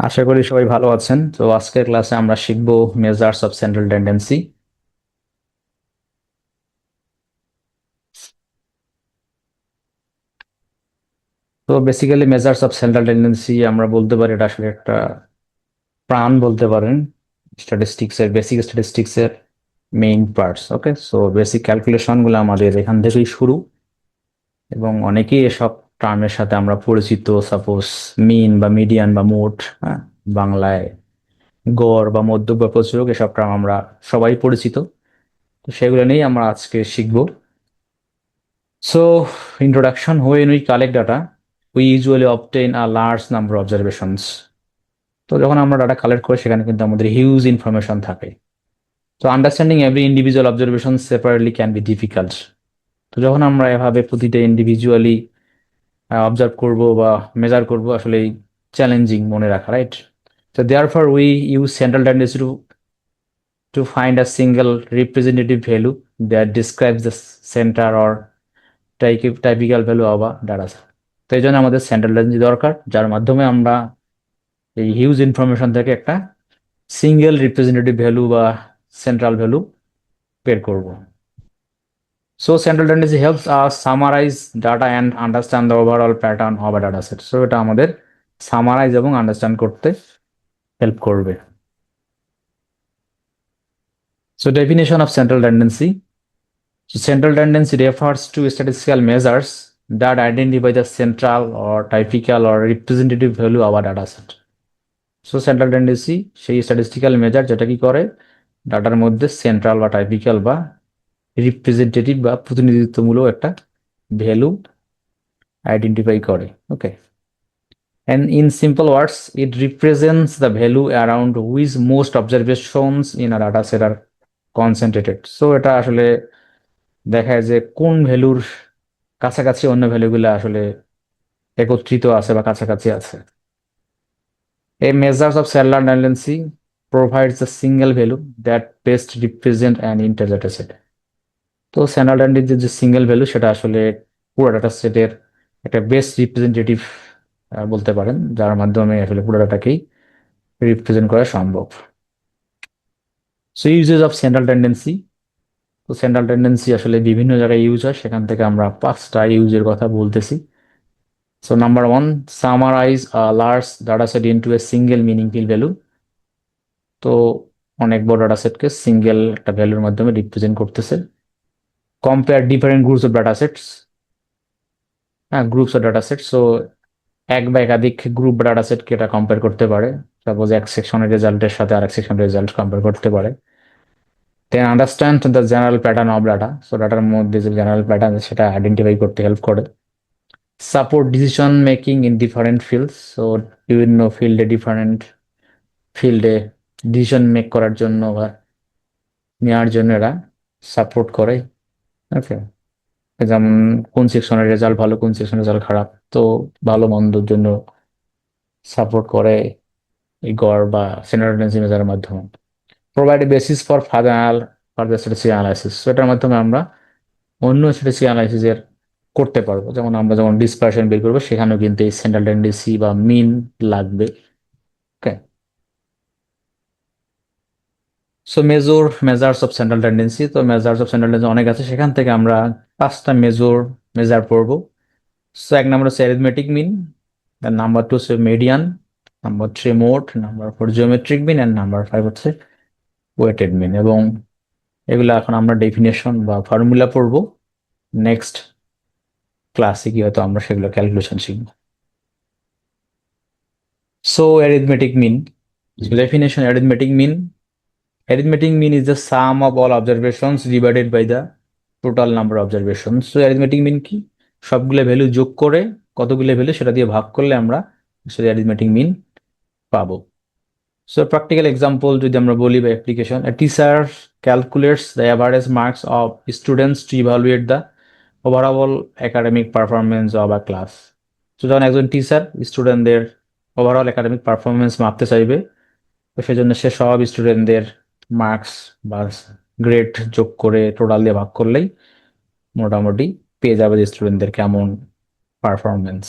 আশা করি সবাই ভালো আছেন। তো আজকের ক্লাসে আমরা শিখব মেজার্স অফ সেন্ট্রাল টেন্ডেন্সি। তো basically measures of central tendency আমরা বলতে পারি এটা আসলে একটা প্রাণ বলতে পারেন স্ট্যাটিস্টিক্স এর, বেসিক স্ট্যাটিস্টিক্স এর মেইন পার্টস। ওকে, সো বেসিক ক্যালকুলেশন গুলো আমাদের এখান থেকেই শুরু, এবং অনেকেই এসব টার্মের সাথে আমরা পরিচিত। সাপোজ মিন বা মিডিয়ান বা মোড, হ্যাঁ, বাংলায় গড় বা মধ্যক বা প্রচুরক, এসব টার্ম আমরা সবাই পরিচিত। তো সেগুলো নিয়েই আমরা আজকে শিখবো। So, introduction: when we collect data, we usually obtain a large number of observations. তো যখন আমরা ডাটা কালেক্ট করি সেখানে কিন্তু আমাদের হিউজ ইনফরমেশন থাকে। তো understanding every individual observation separately can be difficult. তো যখন আমরা এভাবে প্রতিটা ইন্ডিভিজুয়ালি অবজার্ভ করব বা মেজার করব, আসলে চ্যালেঞ্জিং মনে রাখা, রাইট? তো therefore we use central tendency to find a single representative value that describes the centre or typical value of a data set. তো এই জন্য আমাদের সেন্ট্রাল টেন্ডেন্সি দরকার, যার মাধ্যমে আমরা এই হিউজ ইনফরমেশন থেকে একটা সিঙ্গেল রিপ্রেজেন্টেটিভ ভ্যালু বা সেন্ট্রাল ভ্যালু বের করব। So central tendency helps us summarise data and understand the overall pattern of a data set. So এটা আমাদের সামারাইজ এবং আন্ডারস্ট্যান্ড করতে হেল্প করবে। So definition of central tendency: so central tendency refers to statistical measures that identify the central or typical or representative value of a data set. So central tendency সেই statistical measure যেটা কি করে ডাটার মধ্যে central বা typical বা representative বা প্রতিনিধিত্বমূলক একটা ভ্যালু আইডেন্টিফাই করে। ওকে, and in simple words it represents the value around which most observations in a data set are concentrated. So এটা আসলে দেখায় যে কোন ভ্যালুর কাছাকাছি অন্য ভ্যালুগুলো আসলে একত্রিত আছে বা কাছাকাছি আছে। A measures of cellular tendency provides a single value that best represent an entire data set. তো সেন্ট্রাল টেন্ডেন্সির যে সিঙ্গেল ভ্যালু সেটা আসলে পুরো ডাটা সেটের একটা বেস্ট রিপ্রেজেন্টেটিভ বলতে পারেন, যার মাধ্যমে আসলে পুরো ডাটাকেই রিপ্রেজেন্ট করা সম্ভব। So uses of central tendency: তো সেন্ট্রাল টেন্ডেন্সি আসলে বিভিন্ন জায়গায় ইউজ হয়, সেখান থেকে আমরা 5টা ইউজের কথা বলতেছি। So number 1, summarise a large data set into a single meaningful value. তো অনেক বড় ডাটা সেটকে সিঙ্গেল একটা ভ্যালুর মাধ্যমে রিপ্রেজেন্ট করতেছে। Compare different groups of data sets, হ্যাঁ, groups of data set. So এক বা একাধিক গ্রুপ ডাটা সেটকে এটা কম্পেয়ার করতে পারে। সাপোজ এক সেকশনের রেজাল্টের সাথে আরেক সেকশনের রেজাল্ট কম্পেয়ার করতে পারে। Then understand the general pattern of data. So ডাটার মধ্যে যে জেনারেল প্যাটার্ন সেটা আইডেন্টিফাই করতে হেল্প করে। Support decision making in different fields. So বিভিন্ন ফিল্ডে ডিসিশন মেক করার জন্য বা নেওয়ার জন্য এরা সাপোর্ট করে। ওকে, যেমন কোন সেকশনের রেজাল্ট ভালো, কোন সেকশনের রেজাল্ট খারাপ, তো ভালো মন্দর জন্য সাপোর্ট করে এই গড় বা সেন্ট্রাল টেন্ডেন্সি মেজারের মাধ্যমে। Provide a basis for further statistical analysis. এটার মাধ্যমে আমরা অন্য স্ট্যাটিস্টিক্যাল অ্যানালাইসিসের করতে পারবো, যেমন আমরা যখন ডিসপারশন বের করবো সেখানেও কিন্তু এই সেন্ট্রাল টেন্ডেন্সি বা মিন লাগবে। Okay, so measures of central tendency. তো মেজার্স অফ সেন্ট্রাল টেন্ডেন্সি অনেক আছে, সেখান থেকে আমরা 5টা মেজার পড়বো। সো এক নম্বর হচ্ছে অ্যারিথমেটিক মিন, নাম্বার 2 হচ্ছে median, number 3 mode, number 4 geometric mean, and number 5 হচ্ছে ওয়েটেড মিন। এবং এগুলো এখন আমরা ডেফিনেশন বা ফর্মুলা পড়বো। নেক্সট ক্লাসে কি হয়তো আমরা সেগুলো ক্যালকুলেশন শিখবো। So arithmetic mean definition: arithmetic mean is the sum of all observations divided by the total number of observations. So arithmetic mean কি? সবগুলো ভ্যালু যোগ করে কতগুলো ভ্যালু সেটা দিয়ে ভাগ করলে আমরা আসলে arithmetic mean পাবো। সো প্র্যাকটিক্যাল এক্সাম্পল যদি আমরা বলি বা application: a teacher calculates the average marks of students to evaluate the overall academic performance of a class. তো যখন একজন টিচার স্টুডেন্টদের ওভারঅল একাডেমিক পারফরমেন্স মাপতে চাইবে, তো সেজন্য সে সব স্টুডেন্টদের মার্কস বা গ্রেড যোগ করে টোটাল দিয়ে ভাগ করলেই মোটামুটি পেয়ে যাবে যে স্টুডেন্টদের কেমন performance.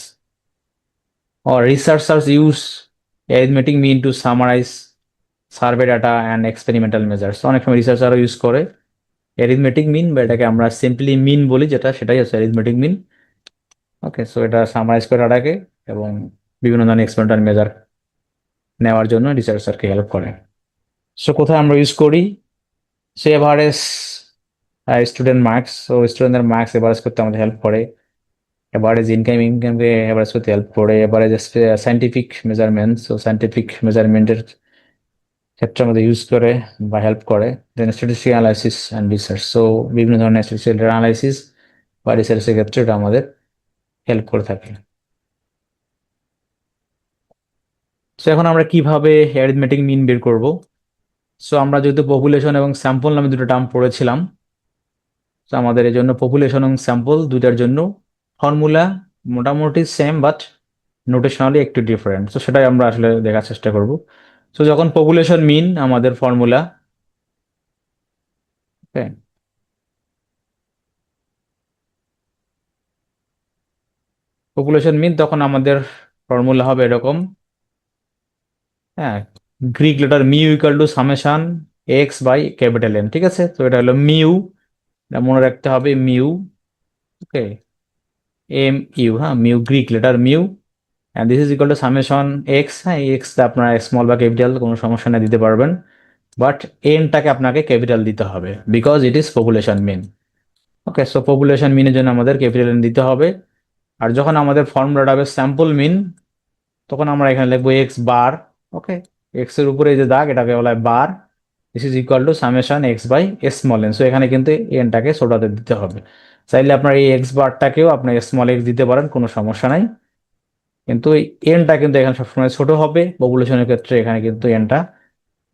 or researchers use arithmetic mean to summarise survey data and experimental measures. অনেক সময় রিসার্চারও ইউজ করে অ্যারিথমেটিক মিন, বা এটাকে আমরা সিম্পলি মিন বলি, যেটা সেটাই হচ্ছে অ্যারিথমেটিক মিন। ওকে, সো এটা সামারাইজ করে ডাটাকে এবং বিভিন্ন ধরনের এক্সপেরিমেন্টাল মেজার নেওয়ার জন্য রিসার্চারকে হেল্প করে। সো কোথায় আমরা ইউজ করি? Say average student marks, so স্টুডেন্টদের মার্কস এভারেজ করতে আমাদের হেল্প করে। এভারেজ ইনকামকে এভারেজ করতে হেল্প করে। Average scientific measurements, so scientific মেজারমেন্টের ক্ষেত্রে আমাদের ইউজ করে বা হেল্প করে। Then statistical analysis and research, so বিভিন্ন ধরনের স্ট্যাটিস্টিক্যাল অ্যানালাইসিস বা রিসার্চের ক্ষেত্রে এটা আমাদের হেল্প করে থাকে। সো এখন আমরা কিভাবে অ্যারিথমেটিক মিন বের করব? সো আমরা যেহেতু পপুলেশন এবং স্যাম্পল নামে দুটো টার্ম পড়েছিলাম, তো আমাদের এই জন্য পপুলেশন এবং স্যাম্পল দুইটার জন্য ফর্মুলা মোটামুটি সেম, বাট নোটেশনালি একটু ডিফারেন্ট। তো সেটাই আমরা আসলে দেখার চেষ্টা করব। তো যখন পপুলেশন মিন আমাদের ফর্মুলা, পপুলেশন মিন, তখন আমাদের ফর্মুলা হবে এরকম। হ্যাঁ, Greek letter mu equal to summation x by capital N. ঠিক আছে, তো এটা হলো মিউ, এটা মনে রাখতে হবে মিউ। ওকে, এম ইউ, হ্যাঁ, mu, Greek letter mu, and this is equal to summation x. হ্যাঁ, এক্স আপনার স্মল বা ক্যাপিটাল কোনো সমস্যা না দিতে পারবেন, বাট এনটাকে আপনাকে ক্যাপিটাল দিতে হবে because it is population mean. Okay, so population মিনের জন্য আমাদের ক্যাপিটাল এন দিতে হবে। আর যখন আমাদের ফর্মুলাটা হবে স্যাম্পল মিন, তখন আমরা এখানে লিখবো এক্স বার। ওকে, এক্স এর উপরে এই যে দাগ, এটাকে বলা হয় bar. This is equal to summation x by small N. So এখানে কিন্তু এনটাকে ছোটাতে দিতে হবে। চাইলে আপনার এই এক্স বারটাকেও আপনি স্মল এক্স দিতে পারেন, কোনো সমস্যা নাই, কিন্তু এই এনটা কিন্তু এখানে সবসময় ছোট হবে। পপুলেশনের ক্ষেত্রে এখানে কিন্তু এনটা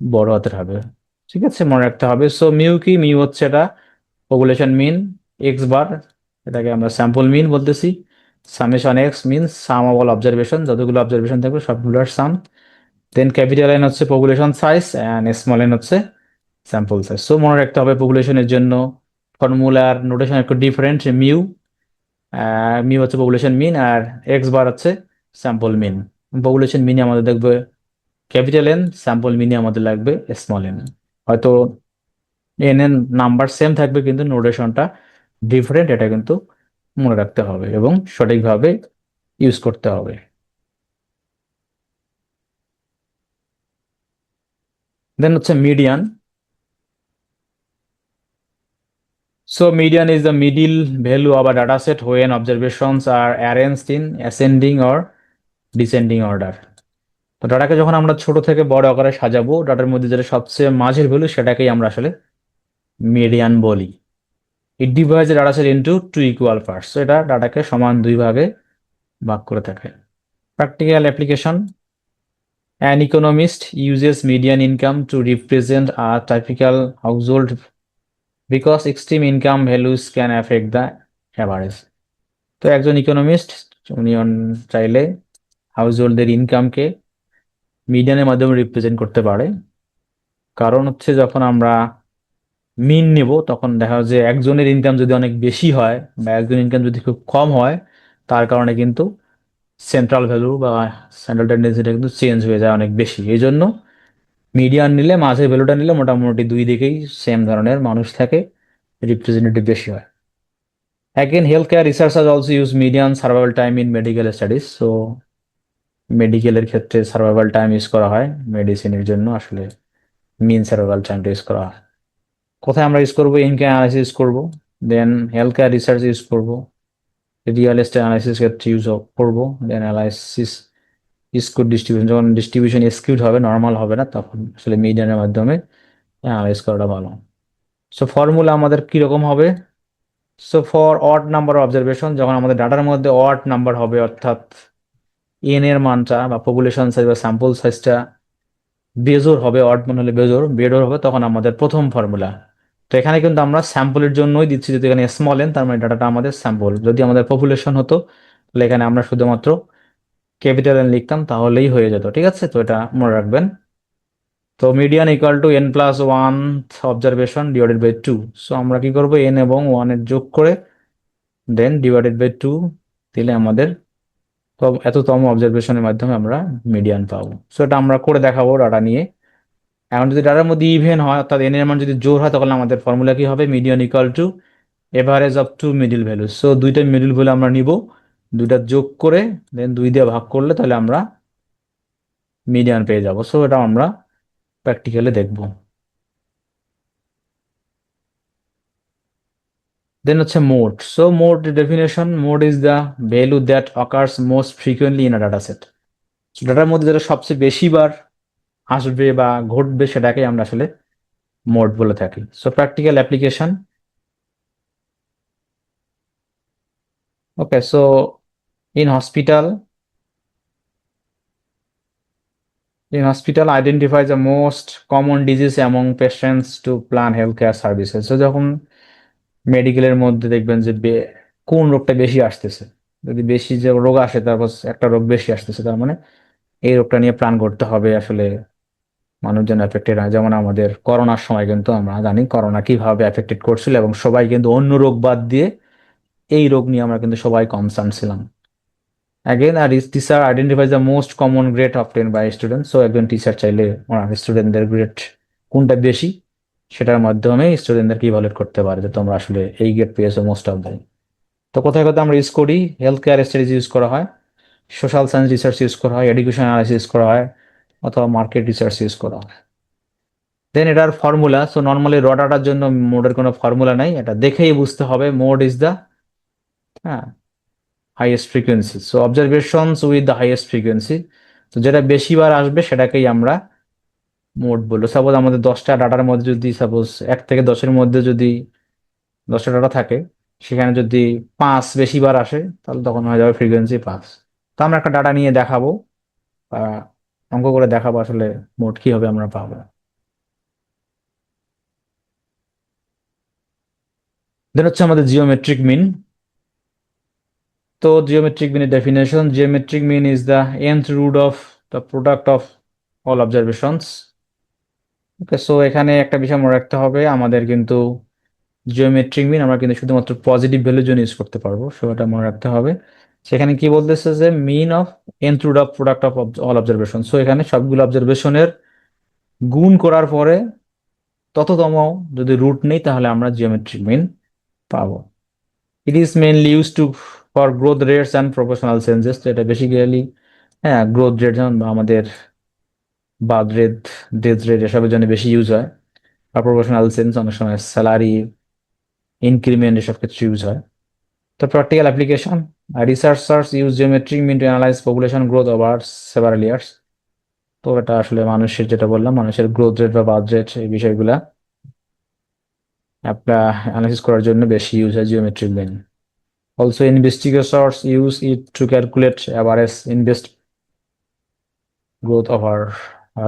বড় হাতের হবে। ঠিক আছে, মনে রাখতে হবে। সো মিউ কি? মিউ হচ্ছে এটা পপুলেশন মিন, এক্স বার, এটাকে আমরা স্যাম্পল মিন বলতেছি। Summation x means some of all observation, যতগুলো অবজারভেশন থাকবে সবগুলোর সাম। দেন ক্যাপিটাল এন হচ্ছে population size and small N হচ্ছে স্যাম্পল সাইজ। সো মনে রাখতে হবে পপুলেশনের জন্য ফর্মুলার নোটেশন একটু ডিফারেন্ট। মিউ, মিউ হচ্ছে পপুলেশন মিন, আর এক্স বার হচ্ছে স্যাম্পল মিন। পপুলেশন মিনে আমাদের দেখবে ক্যাপিটাল এন, স্যাম্পল মিনে আমাদের লাগবে স্মল এন। হয়তো এন এর নাম্বার সেম থাকবে কিন্তু নোটেশনটা ডিফারেন্ট, এটা কিন্তু মনে রাখতে হবে এবং সঠিকভাবে ইউজ করতে হবে। দেন হচ্ছে median. So median is the middle value of a data set when observations are arranged in ascending or descending order. তো ডাটাকে যখন আমরা ছোট থেকে বড় আকারে সাজাবো, ডাটার মধ্যে যেটা সবচেয়ে মাঝের ভ্যালু সেটাকেই আমরা আসলে মিডিয়ান বলি। It divides the data set into two equal parts. তো এটা ডাটাকে সমান দুই ভাগে ভাগ করে থাকে। Practical application: An economist uses median income to represent a typical household because extreme income values can affect the average. তো একজন ইকোনমিস্ট, উনি চাইলে হাউসহোল্ডদের ইনকামকে মিডিয়ানের মাধ্যমে রিপ্রেজেন্ট করতে পারে। কারণ হচ্ছে যখন আমরা মিন নেব তখন দেখা যায় যে একজনের ইনকাম যদি অনেক বেশি হয় বা একজন ইনকাম যদি খুব কম হয়, তার কারণে কিন্তু সেন্ট্রাল ভ্যালু বা সেন্ট্রাল টেন্ডেন্সিটা কিন্তু চেঞ্জ হয়ে যায় অনেক বেশি। এই জন্য মিডিয়ান নিলে, মাঝের ভ্যালুটা নিলে মোটামুটি দুই দিকেই সেম ধরনের মানুষ থাকে, রিপ্রেজেন্টেটিভ বেশি হয়। Again, healthcare researchers also use median survival time in medical studies. So মেডিকেলের ক্ষেত্রে সার্ভাইভাল টাইম ইউজ করা হয়, মেডিসিনের জন্য আসলে মিন সার্ভাইভাল টাইমটা ইউজ করা হয়। কোথায় আমরা ইউজ করবো? ইনকাম অ্যানালাইসিস ইউজ করবো, দেন হেলথ কেয়ার রিসার্চ ইউজ করবো, রিয়েল এস্টেট অ্যানালাইসিস ক্ষেত্রে ইউজ করবো, দেন অ্যানালাইসিস স্কিউড ডিস্ট্রিবিউশন, যখন ডিস্ট্রিবিউশন স্কিউড হবে, নর্মাল হবে না, তখন আসলে মিডিয়ানের মাধ্যমে অ্যানালাইজ করাটা ভালো। সো ফর্মুলা আমাদের কিরকম হবে? So for odd number observation, যখন আমাদের ডাটার মধ্যে অড নাম্বার হবে, অর্থাৎ এন এর মানটা বা পপুলেশন সাইজ বা স্যাম্পল সাইজটা বেজোর হবে, অড মানে হলে বেজোর হবে, তখন আমাদের প্রথম ফর্মুলা। তো এখানে কিন্তু আমরা স্যাম্পলের জন্যই দিচ্ছি, যদি এখানে স্মল এন, তার মানে ডাটাটা আমাদের স্যাম্পল। যদি আমাদের পপুলেশন হতো তাহলে এখানে আমরা শুধুমাত্র ক্যাপিটাল এন লিখতাম, তাহলেই হয়ে যেত। ঠিক আছে, তো এটা মনে রাখবেন। তো median equal to n plus one observation divided by two. সো আমরা কি করবো? এন এবং ওয়ানের যোগ করে দেন ডিভাইডেড বাই টু দিলে আমাদের তো এততম অবজারভেশনের মাধ্যমে আমরা মিডিয়ান পাবো। সো এটা আমরা করে দেখাবো ডাটা নিয়ে। এখন যদি ডাটার মধ্যে ইভেন হয়, অর্থাৎ এন এর মান যদি জোর হয়, তখন আমাদের ফর্মুলা কি হবে? Median equal to average of two middle value. So দুইটা মিডিল ভ্যালু আমরা নিব, দুইটা যোগ করে দেন 2 দিয়ে ভাগ করলে তাহলে আমরা মিডিয়ান পেয়ে যাব। সো এটা আমরা প্র্যাকটিক্যালি দেখব। দেন হচ্ছে mode. So mode definition: mode is the value that occurs most frequently in a data set. ডাটার মধ্যে যেটা সবচেয়ে বেশি বার আসবে বা ঘটবে সেটাকে আমরা আসলে মোড বলে থাকি। So practical application. Okay, so in hospital identify the most common disease among patients to plan healthcare services. So যখন মেডিকেলের মধ্যে দেখবেন যে কোন রোগটা বেশি আসতেছে, যদি বেশি যে রোগ আসে, তারপর একটা রোগ বেশি আসতেছে, তার মানে এই রোগটা নিয়ে প্ল্যান করতে হবে আসলে মানুষজন এফেক্টেড হয়। যেমন আমাদের করোনার সময় কিন্তু আমরা জানি করোনা কিভাবে এফেক্টেড করছিল, এবং সবাই কিন্তু অন্য রোগ বাদ দিয়ে এই রোগ নিয়ে আমরা কিন্তু সবাই কনসার্ন ছিলাম। Again, a teacher identifies the most common grade obtained by students. So একজন টিচার চাইলে ওনার স্টুডেন্টদের গ্রেড কোনটা বেশি সেটার মাধ্যমে স্টুডেন্টদেরকে ইভালুয়েট করতে পারে যে তোমরা আসলে এই গ্রেড পেয়েছো মোস্ট অফ দ্য। তো কোথায় কোথায় আমরা ইউজ করি? হেলথ কেয়ার স্টাডিজ ইউজ করা হয়, সোশ্যাল সায়েন্স রিসার্চ ইউজ করা হয়, এডুকেশন অ্যানালাইসিস করা হয়, অথবা মার্কেট রিসার্চ ইউজ করা হয়। দেন এটার ফর্মুলা। সো নর্মালি র ডাটার জন্য মোডের কোনো ফর্মুলা নাই, এটা দেখেই বুঝতে হবে। মোড ইজ দ্য, হ্যাঁ, highest frequency. So observations with the highest frequency. তো যেটা বেশিবার আসবে সেটাকেই আমরা মোড বলবো। সাপোজ আমাদের 10টা ডাটার মধ্যে যদি, সাপোজ 1 থেকে 10-এর মধ্যে যদি 10টা ডাটা থাকে, সেখানে যদি 5 বেশিবার আসে, তাহলে তখন হয়ে যাবে ফ্রিকোয়েন্সি 5। তো আমরা একটা ডাটা নিয়ে দেখাবো, বা অঙ্ক করে দেখাবো আসলে মোড কিভাবে আমরা পাবো। দেন হচ্ছে আমাদের জিওমেট্রিক মিন। তো জিওমেট্রিক মিনের definition: geometric mean is the nth root of the product of all observations. Okay, so এখানে একটা বিষয় মনে রাখতে হবে, আমাদের কিন্তু জিওমেট্রিক মিন আমরা কিন্তু শুধুমাত্র পজিটিভ ভ্যালুর জন্য ইউজ করতে পারবো, সেটা মনে রাখতে হবে। সেখানে কি বলতেছে যে mean of nth root of product of all observation. So এখানে সবগুলো অবজারভেশনের গুণ করার পরে তততম যদি রুট নেই, তাহলে আমরা জিওমেট্রিক মিন পাবো। It is mainly use to for growth rates and proportional changes. তো এটা বেসিক্যালি, হ্যাঁ, গ্রোথ রেট যেমন আমাদের বার্থ রেট, ডেথ রেট এসবের জন্য বেশি ইউজ হয়। আর প্রপোর্শনাল চেঞ্জ অনেক সময় স্যালারি ইনক্রিমেন্ট এসব ক্ষেত্রে ইউজ হয়। তো practical application: researchers use geometric mean to analyze population growth over several years. তো এটা আসলে মানুষের, যেটা বললাম, মানুষের গ্রোথ রেট বা বার্থ রেট, এই বিষয়গুলা অ্যানালাইসিস করার জন্য বেশি ইউজ হয় geometric mean. Also investigators use it to calculate average invest growth over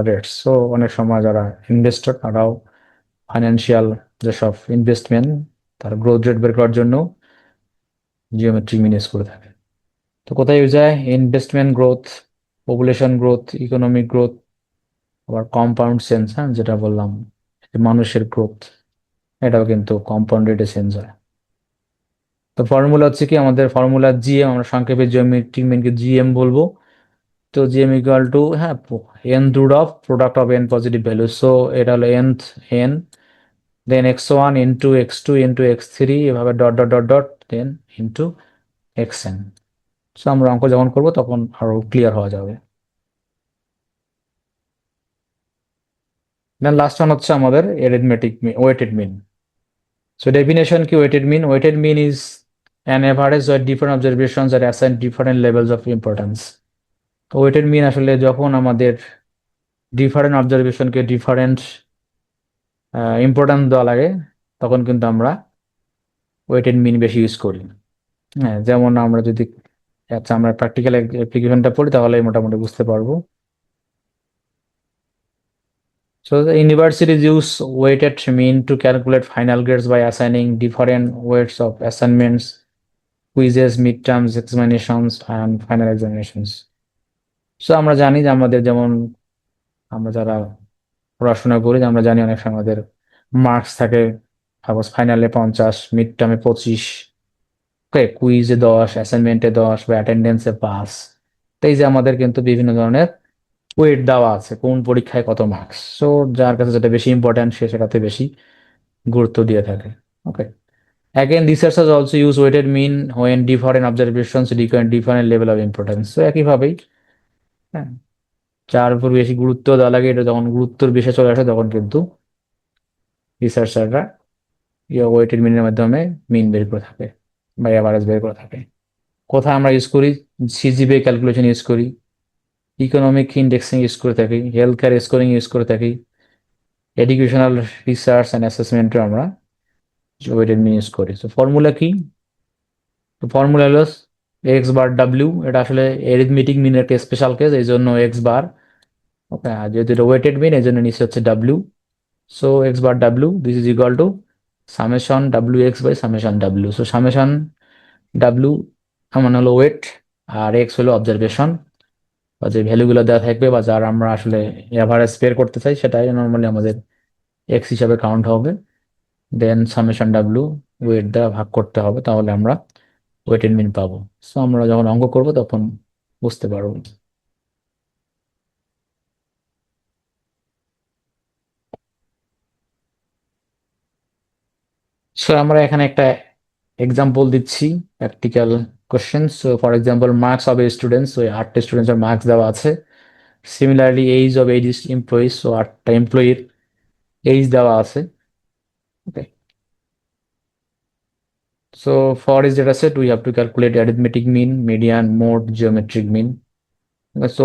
rates. So অনেক সময় যারা ইনভেস্টর, তারাও ফাইন্যান্সিয়াল যেসব ইনভেস্টমেন্ট, তার গ্রোথ রেট বের করার জন্য জিওমেট্রিক মিন ইউজ করে থাকে। তো কোথায় ইউজ হয়? Investment growth, population growth, economic growth, আবার কম্পাউন্ড সেন্স, হ্যাঁ, যেটা বললাম যে মানুষের গ্রোথ, এটাও কিন্তু কম্পাউন্ড রেটে চেঞ্জ হয়। তো ফর্মুলা হচ্ছে কি, আমাদের ফর্মুলা জিএম, আমরা সংক্ষেপে জিওমেট্রিক মিনকে জিএম বলবো। তো জিএম ইকুয়াল টু, হ্যাঁ, n root of product of n positive value. So এটা হলো nth n, then x1 into x2 into x3, এভাবে dot dot dot dot, then into xn। So আমরা অঙ্ক যখন করবো তখন আরো ক্লিয়ার হওয়া যাবে। দেন লাস্ট ওয়ান হচ্ছে আমাদের arithmetic weighted mean. So definition কি weighted mean? Weighted mean is an average where different observations are assign different levels of importance. তো ওয়েটেড মিন আসলে যখন আমাদের ডিফারেন্ট অবজারভেশনকে ডিফারেন্ট ইম্পর্টেন্স দেওয়া লাগে, তখন কিন্তু আমরা ওয়েটেড মিন বেশি ইউজ করি। হ্যাঁ, যেমন আমরা যদি, আচ্ছা, আমরা প্র্যাকটিক্যাল অ্যাপ্লিকেশনটা পড়ি তাহলে মোটামুটি বুঝতে পারবো। So the universities use weighted mean to calculate final grades by assigning different weights of assignments, quizzes, midterms, examinations, and final examinations. So আমরা জানি যে আমাদের যেমন, আমরা যারা পড়াশোনা করি, যে আমরা জানি অনেক সময় আমাদের মার্কস থাকে, সাপোজ ফাইনালে 50, মিড টার্মে 25, কুইজে 10, অ্যাসাইনমেন্টে 10, বা অ্যাটেন্ডেন্সে 5। তো এই যে আমাদের কিন্তু বিভিন্ন ধরনের ওয়েট দেওয়া আছে কোন পরীক্ষায় কত মার্কস। সো যার কাছে যেটা বেশি ইম্পর্টেন্ট সে সেটাতে বেশি গুরুত্ব দিয়ে থাকে। ওকে, again researchers also use weighted mean when different observations require different level of importance। তো একইভাবেই, হ্যাঁ, যার উপর বেশি গুরুত্ব দেওয়া লাগে এটা যখন গুরুত্বের বিষয় চলে আসে তখন কিন্তু রিসার্চাররা ওয়েটেড মিনের মাধ্যমে মিন বের করে থাকে বা অ্যাভারেজ বের করে থাকে। কোথায় আমরা ইউজ করি? সিজিপিএ ক্যালকুলেশন ইউজ করি, ইকোনমিক ইন্ডেক্সিং ইউজ করে থাকি, হেলথ কেয়ার স্কোরিং ইউজ করে থাকি, এডুকেশনাল রিসার্চ অ্যান্ড অ্যাসেসমেন্টে আমরা ওয়েটেড মিন ইউজ করি। তো ফর্মুলা কি? তো ফর্মুলা হলো এক্স বার ডাব্লিউ, এটা আসলে এরিথমেটিক মিনের একটা স্পেশাল কেস, এই জন্য এক্স বার। ওকে, আর যেহেতু এটা ওয়েটেড মিন এই জন্য নিচে হচ্ছে W. So X bar W this is equal to summation W X by summation W. So summation W মানে হলো ওয়েট, আর এক্স হলো অবজারভেশন বা যে ভ্যালুগুলো দেওয়া থাকবে বা যার আমরা আসলে এভারেজ বের করতে চাই সেটাই নর্মালি আমাদের এক্স হিসাবে কাউন্ট হবে। দেন সামেশন ডাব্লিউ ওয়েট দ্বারা ভাগ করতে হবে, তাহলে আমরা ওয়েটেড মিন পাবো। সো আমরা যখন অঙ্ক করব তখন বুঝতে পারবো। সো আমরা এখানে একটা এক্সাম্পল দিচ্ছি, practical question. So for example marks of a students, ওই 8টা স্টুডেন্টসের মার্কস দেওয়া আছে। Similarly age of eight employees, so 8টা এমপ্লয়ির এইজ দেওয়া আছে। Okay, so for is data set we have to calculate arithmetic mean, median, mode, geometric mean. So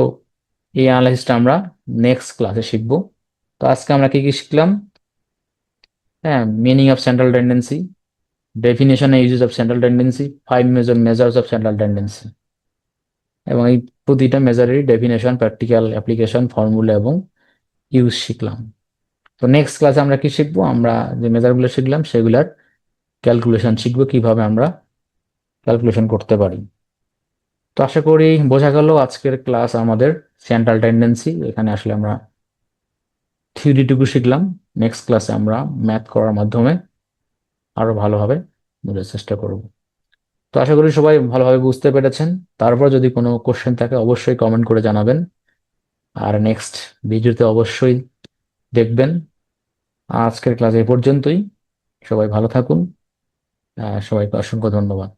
এই অ্যানালাইসিসটা আমরা নেক্সট ক্লাসে শিখবো। তো আজকে আমরা কি কি শিখলাম? হ্যাঁ, meaning of central tendency, definition and uses of central tendency, 5 major measures of central tendency, এবং এই প্রতিটা মেজারেরই ডেফিনেশন, প্র্যাকটিক্যাল অ্যাপ্লিকেশন, ফর্মুলা এবং ইউজ শিখলাম। তো নেক্সট ক্লাসে আমরা কি শিখবো? আমরা যে মেজারগুলো শিখলাম সেগুলার ক্যালকুলেশন শিখবো, কিভাবে আমরা ক্যালকুলেশন করতে পারি। তো আশা করি বোঝা গেল আজকের ক্লাস আমাদের সেন্ট্রাল টেন্ডেন্সি। এখানে আসলে আমরা থিওরিটুকু শিখলাম। নেক্সট ক্লাসে আমরা ম্যাথ করার মাধ্যমে আরো ভালোভাবে বোঝার চেষ্টা করব। তো আশা করি সবাই ভালোভাবে বুঝতে পেরেছেন। তারপর যদি কোনো কোশ্চেন থাকে অবশ্যই কমেন্ট করে জানাবেন, আর নেক্সট ভিডিওতে অবশ্যই দেখবেন। আজকের ক্লাস এই পর্যন্তই। সবাই ভালো থাকুন। সবাইকে অসংখ্য ধন্যবাদ।